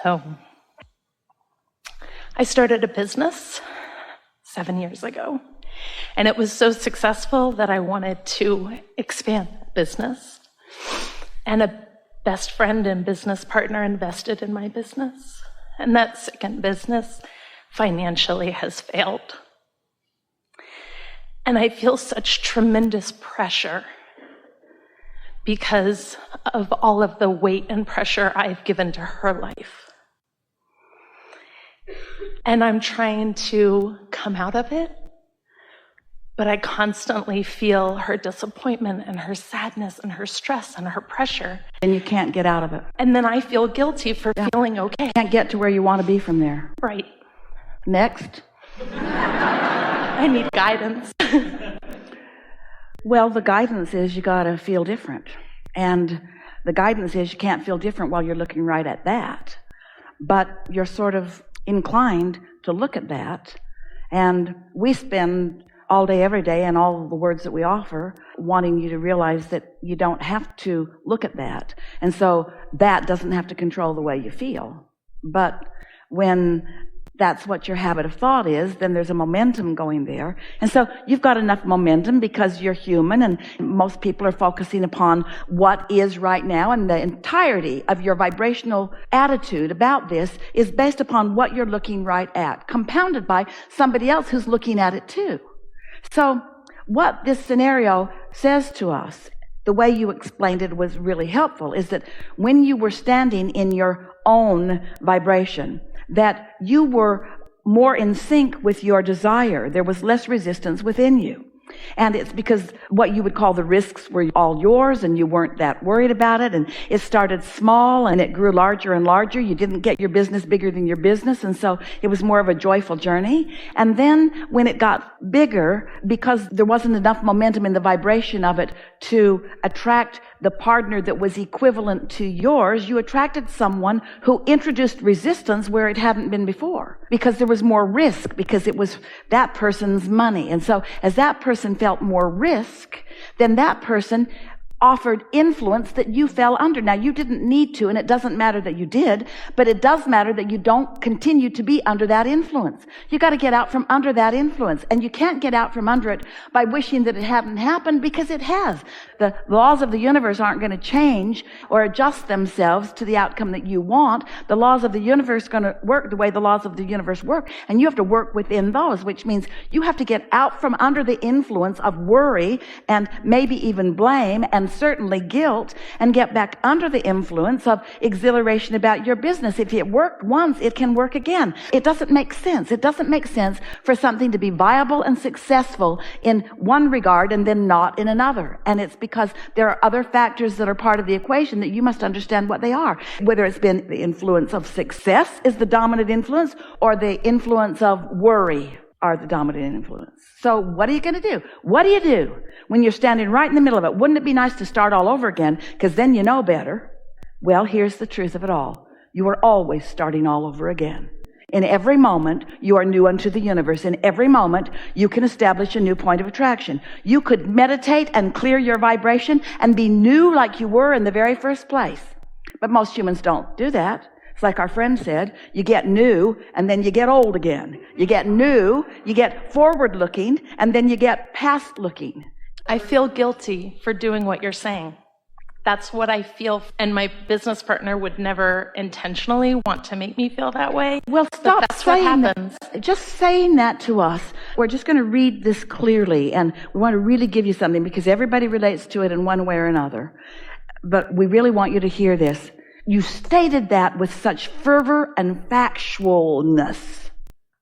So, I started a business 7 years ago, and it was so successful that I wanted to expand the business. And a best friend and business partner invested in my business, and that second business financially has failed. And I feel such tremendous pressure because of all of the weight and pressure I've given to her life. And I'm trying to come out of it, but I constantly feel her disappointment and her sadness and her stress and her pressure. And you can't get out of it. And then I feel guilty for feeling okay. Can't get to where you want to be from there. Right. Next. I need guidance. Well, the guidance is you got to feel different. And the guidance is you can't feel different while you're looking right at that. But you're sort of inclined to look at that. And we spend all day, every day, and all the words that we offer, wanting you to realize that you don't have to look at that. And so that doesn't have to control the way you feel. But when that's what your habit of thought is, then there's a momentum going there. And so you've got enough momentum because you're human, and most people are focusing upon what is right now, and the entirety of your vibrational attitude about this is based upon what you're looking right at, compounded by somebody else who's looking at it too. So what this scenario says to us, the way you explained it was really helpful, is that when you were standing in your own vibration, that you were more in sync with your desire. There was less resistance within you. And it's because what you would call the risks were all yours, and you weren't that worried about it. And it started small and it grew larger and larger. You didn't get your business bigger than your business. And so it was more of a joyful journey. And then when it got bigger, because there wasn't enough momentum in the vibration of it to attract the partner that was equivalent to yours, you attracted someone who introduced resistance where it hadn't been before, because there was more risk, because it was that person's money. And so as that person felt more risk, then that person offered influence that you fell under. Now, you didn't need to, and it doesn't matter that you did, but it does matter that you don't continue to be under that influence. You got to get out from under that influence, and you can't get out from under it by wishing that it hadn't happened, because it has. The laws of the universe aren't going to change or adjust themselves to the outcome that you want. The laws of the universe are going to work the way the laws of the universe work, and you have to work within those, which means you have to get out from under the influence of worry and maybe even blame and certainly guilt, and get back under the influence of exhilaration about your business. If it worked once, it can work again. It doesn't make sense. It doesn't make sense for something to be viable and successful in one regard and then not in another. And it's because there are other factors that are part of the equation that you must understand what they are. Whether it's been the influence of success is the dominant influence, or the influence of worry are the dominant influence. So what are you going to do? What do you do when you're standing right in the middle of it? Wouldn't it be nice to start all over again, because then you know better? Well, here's the truth of it all. You are always starting all over again. In every moment, you are new unto the universe. In every moment, you can establish a new point of attraction. You could meditate and clear your vibration and be new like you were in the very first place. But most humans don't do that. It's like our friend said, you get new and then you get old again. You get new, you get forward looking, and then you get past looking. I feel guilty for doing what you're saying. That's what I feel, and my business partner would never intentionally want to make me feel that way. Well, stop that's what saying happens. that. Just saying that to us. We're just going to read this clearly, and we want to really give you something, because everybody relates to it in one way or another. But we really want you to hear this. You stated that with such fervor and factualness.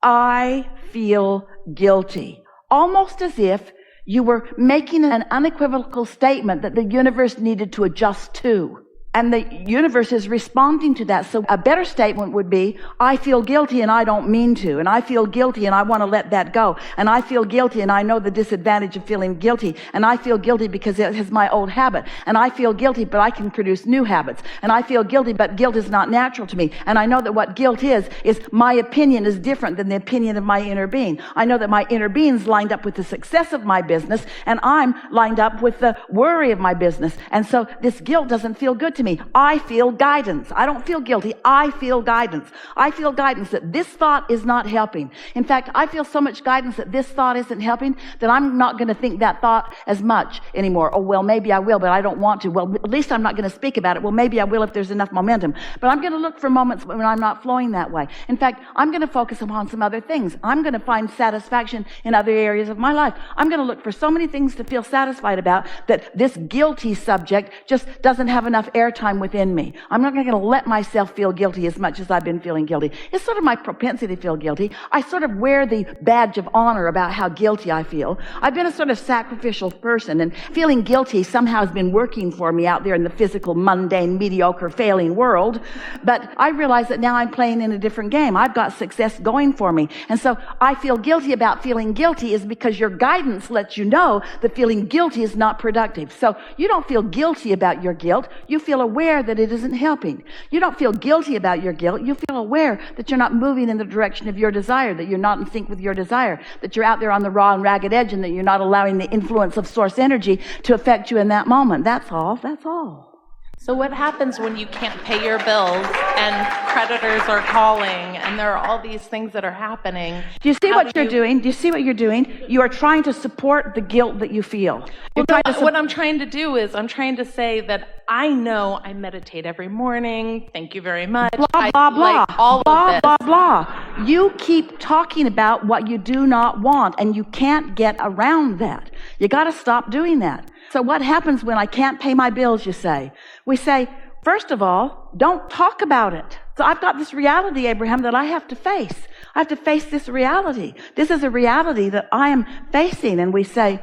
I feel guilty. Almost as if you were making an unequivocal statement that the universe needed to adjust to. And the universe is responding to that. So a better statement would be, I feel guilty and I don't mean to. And I feel guilty and I want to let that go. And I feel guilty and I know the disadvantage of feeling guilty. And I feel guilty because it is my old habit. And I feel guilty, but I can produce new habits. And I feel guilty, but guilt is not natural to me. And I know that what guilt is my opinion is different than the opinion of my inner being. I know that my inner being's lined up with the success of my business, and I'm lined up with the worry of my business. And so this guilt doesn't feel good to me. me. I feel guidance. I don't feel guilty. I feel guidance. I feel guidance that this thought is not helping. In fact, I feel so much guidance that this thought isn't helping that I'm not going to think that thought as much anymore. Oh, well, maybe I will, but I don't want to. Well, at least I'm not going to speak about it. Well, maybe I will if there's enough momentum. But I'm going to look for moments when I'm not flowing that way. In fact, I'm going to focus upon some other things. I'm going to find satisfaction in other areas of my life. I'm going to look for so many things to feel satisfied about that this guilty subject just doesn't have enough airtime within me. I'm not going to let myself feel guilty as much as I've been feeling guilty. It's sort of my propensity to feel guilty. I sort of wear the badge of honor about how guilty I feel. I've been a sort of sacrificial person, and feeling guilty somehow has been working for me out there in the physical, mundane, mediocre, failing world. But I realize that now I'm playing in a different game. I've got success going for me. And so I feel guilty about feeling guilty is because your guidance lets you know that feeling guilty is not productive. So you don't feel guilty about your guilt. You feel aware that it isn't helping. You don't feel guilty about your guilt. You feel aware that you're not moving in the direction of your desire, that you're not in sync with your desire, that you're out there on the raw and ragged edge, and that you're not allowing the influence of source energy to affect you in that moment. That's all. That's all. So what happens when you can't pay your bills and creditors are calling and there are all these things that are happening? Do you see what you're doing? Do you see what you're doing? You are trying to support the guilt that you feel. What I'm trying to do is I'm trying to say that I know I meditate every morning. Thank you very much. Blah, blah, blah. Blah, blah, blah. You keep talking about what you do not want, and you can't get around that. You got to stop doing that. So what happens when I can't pay my bills, you say? We say, first of all, don't talk about it. So I've got this reality, Abraham, that I have to face. I have to face this reality. This is a reality that I am facing. And we say,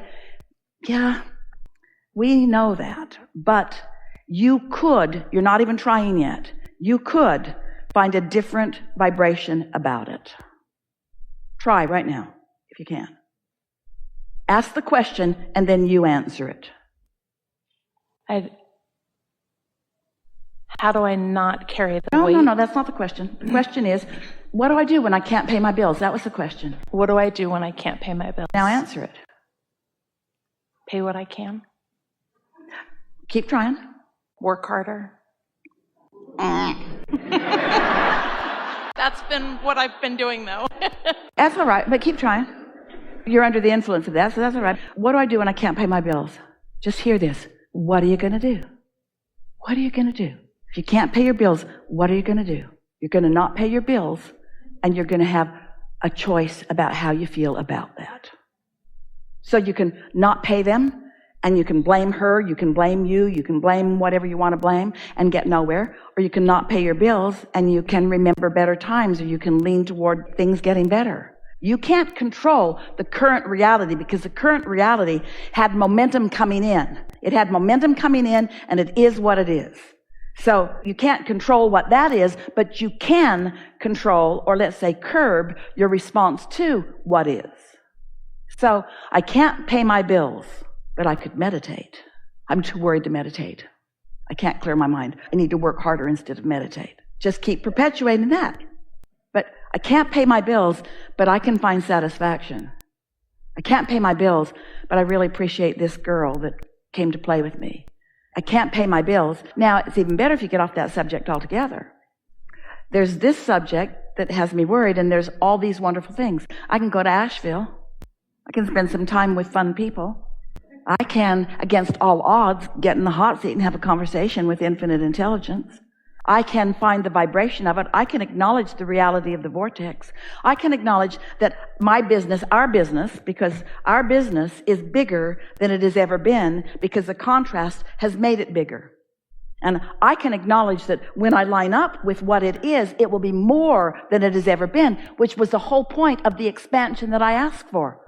yeah, we know that. But you could, you're not even trying yet, you could find a different vibration about it. Try right now, if you can. Ask the question, and then you answer it. How do I not carry the weight? No, that's not the question. The question is, what do I do when I can't pay my bills? That was the question. What do I do when I can't pay my bills? Now answer it. Pay what I can. Keep trying. Work harder. That's been what I've been doing, though. That's all right, but keep trying. You're under the influence of that, so that's all right. What do I do when I can't pay my bills? Just hear this. What are you going to do? What are you going to do? If you can't pay your bills, what are you going to do? You're going to not pay your bills, and you're going to have a choice about how you feel about that. So you can not pay them, and you can blame her, you can blame you can blame whatever you want to blame and get nowhere. Or you can not pay your bills, and you can remember better times, or you can lean toward things getting better. You can't control the current reality because the current reality had momentum coming in. It had momentum coming in, and it is what it is. So you can't control what that is, but you can control, or let's say curb, your response to what is. So I can't pay my bills, but I could meditate. I'm too worried to meditate. I can't clear my mind. I need to work harder instead of meditate. Just keep perpetuating that. But I can't pay my bills, but I can find satisfaction. I can't pay my bills, but I really appreciate this girl that came to play with me. I can't pay my bills. Now, it's even better if you get off that subject altogether. There's this subject that has me worried, and there's all these wonderful things. I can go to Asheville. I can spend some time with fun people. I can, against all odds, get in the hot seat and have a conversation with infinite intelligence. I can find the vibration of it. I can acknowledge the reality of the vortex. I can acknowledge that my business, our business, because our business is bigger than it has ever been because the contrast has made it bigger. And I can acknowledge that when I line up with what it is, it will be more than it has ever been, which was the whole point of the expansion that I asked for.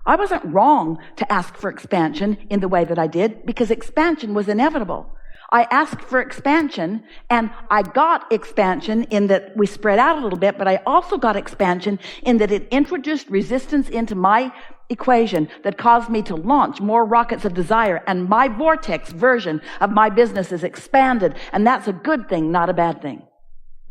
I wasn't wrong to ask for expansion in the way that I did because expansion was inevitable. I asked for expansion, and I got expansion in that we spread out a little bit, but I also got expansion in that it introduced resistance into my equation that caused me to launch more rockets of desire, and my vortex version of my business is expanded, and that's a good thing, not a bad thing.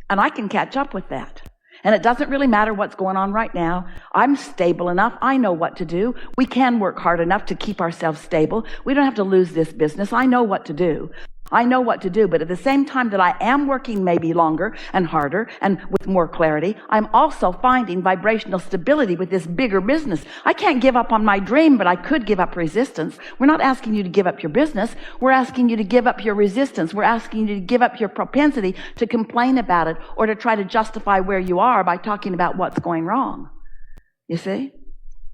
And I can catch up with that. And it doesn't really matter what's going on right now. I'm stable enough. I know what to do. We can work hard enough to keep ourselves stable. We don't have to lose this business. I know what to do. I know what to do, but at the same time that I am working maybe longer and harder and with more clarity, I'm also finding vibrational stability with this bigger business. I can't give up on my dream, but I could give up resistance. We're not asking you to give up your business. We're asking you to give up your resistance. We're asking you to give up your propensity to complain about it or to try to justify where you are by talking about what's going wrong. You see?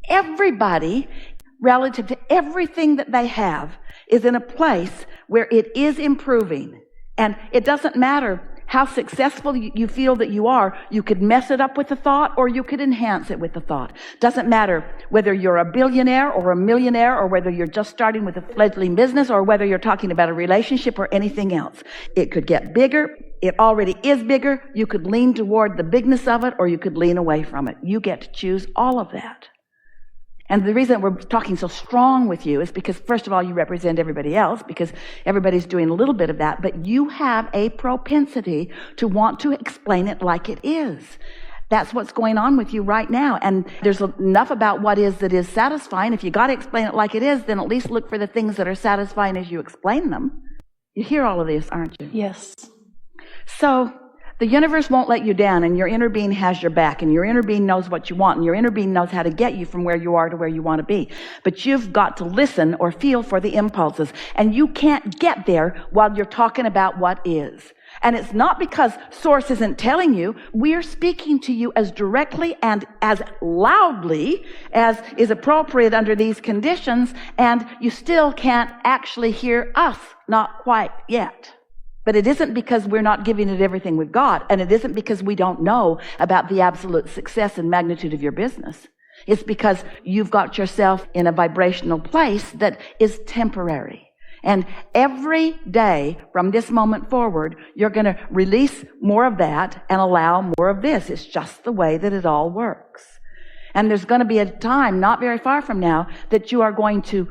Everybody, relative to everything that they have, is in a place where it is improving. And it doesn't matter how successful you feel that you are. You could mess it up with a thought or you could enhance it with a thought. Doesn't matter whether you're a billionaire or a millionaire or whether you're just starting with a fledgling business or whether you're talking about a relationship or anything else. It could get bigger. It already is bigger. You could lean toward the bigness of it or you could lean away from it. You get to choose all of that. And the reason we're talking so strong with you is because, first of all, you represent everybody else, because everybody's doing a little bit of that, but you have a propensity to want to explain it like it is. That's what's going on with you right now. And there's enough about what is that is satisfying. If you got to explain it like it is, then at least look for the things that are satisfying as you explain them. You hear all of this, aren't you? Yes. So the universe won't let you down, and your inner being has your back, and your inner being knows what you want, and your inner being knows how to get you from where you are to where you want to be. But you've got to listen or feel for the impulses, and you can't get there while you're talking about what is. And it's not because Source isn't telling you. We're speaking to you as directly and as loudly as is appropriate under these conditions, and you still can't actually hear us, not quite yet. But it isn't because we're not giving it everything we've got, and it isn't because we don't know about the absolute success and magnitude of your business. It's because you've got yourself in a vibrational place that is temporary. And every day from this moment forward, you're going to release more of that and allow more of this. It's just the way that it all works. And there's going to be a time not very far from now that you are going to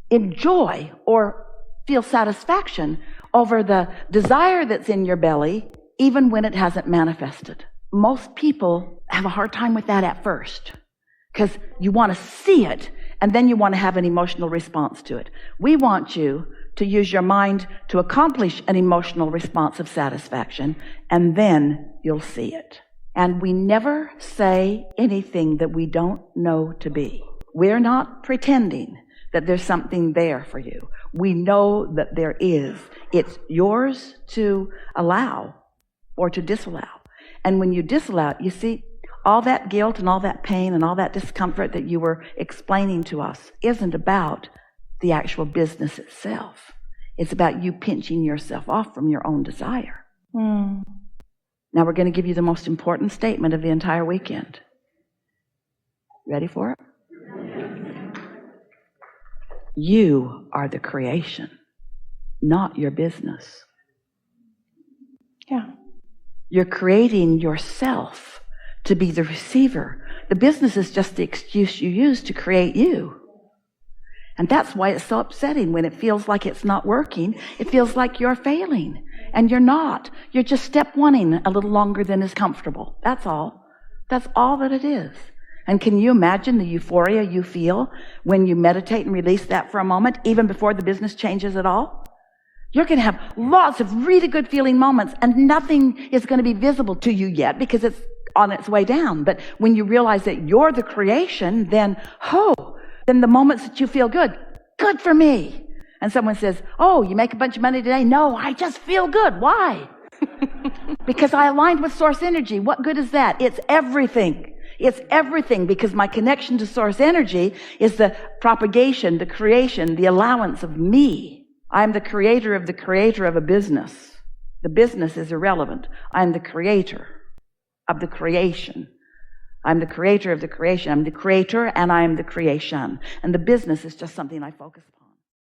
enjoy or feel satisfaction over the desire that's in your belly, even when it hasn't manifested. Most people have a hard time with that at first because you want to see it and then you want to have an emotional response to it. We want you to use your mind to accomplish an emotional response of satisfaction, and then you'll see it. And we never say anything that we don't know to be. We're not pretending that there's something there for you. We know that there is. It's yours to allow or to disallow. And when you disallow it, you see, all that guilt and all that pain and all that discomfort that you were explaining to us isn't about the actual business itself. It's about you pinching yourself off from your own desire. Now we're going to give you the most important statement of the entire weekend. Ready for it? You are the creation, not your business. Yeah. You're creating yourself to be the receiver. The business is just the excuse you use to create you. And that's why it's so upsetting when it feels like it's not working. It feels like you're failing, and you're not. You're just step one-ing a little longer than is comfortable. That's all. That's all that it is. And can you imagine the euphoria you feel when you meditate and release that for a moment, even before the business changes at all? You're going to have lots of really good feeling moments, and nothing is going to be visible to you yet because it's on its way down. But when you realize that you're the creation, then the moments that you feel good for me. And someone says, oh, you make a bunch of money today? No, I just feel good. Why? Because I aligned with source energy. What good is that? It's everything. It's everything, because my connection to source energy is the propagation, the creation, the allowance of me. I'm the creator of a business. The business is irrelevant. I'm the creator of the creation. I'm the creator of the creation. I'm the creator and I'm the creation. And the business is just something I focus upon.